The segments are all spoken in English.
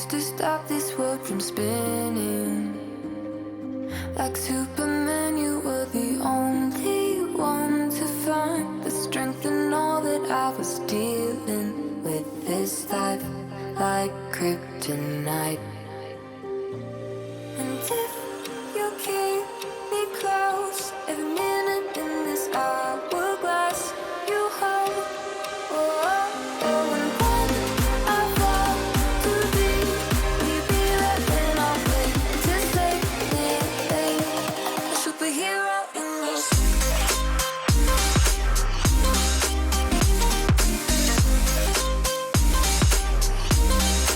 used to stop this world from spinning. Like Superman, you were the only one to find the strength in all that I was dealing with. This life like kryptonite. And if you keep me close, every minute in this hourglass you hold. Oh, oh, oh. And when I fall to be, will you be there when I'm ready to save me? A superhero in your sleep.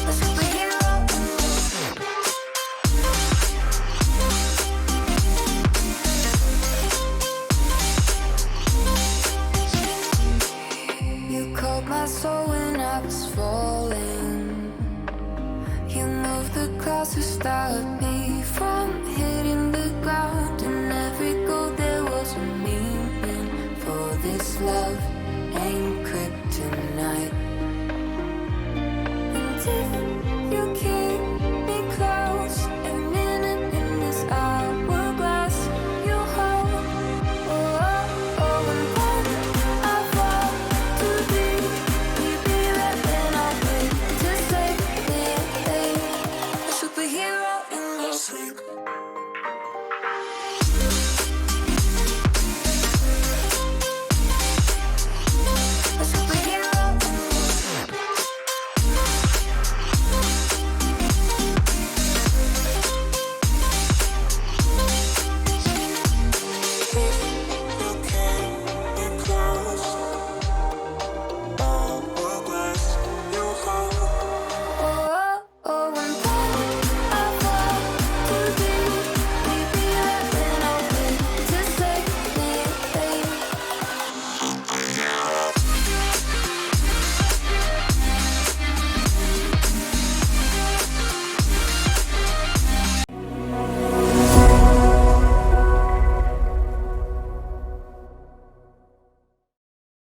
A superhero in your sleep. You called my soul when I was falling. You moved the clouds to stop me from hitting the ground. In every goal there was a meaning. For this love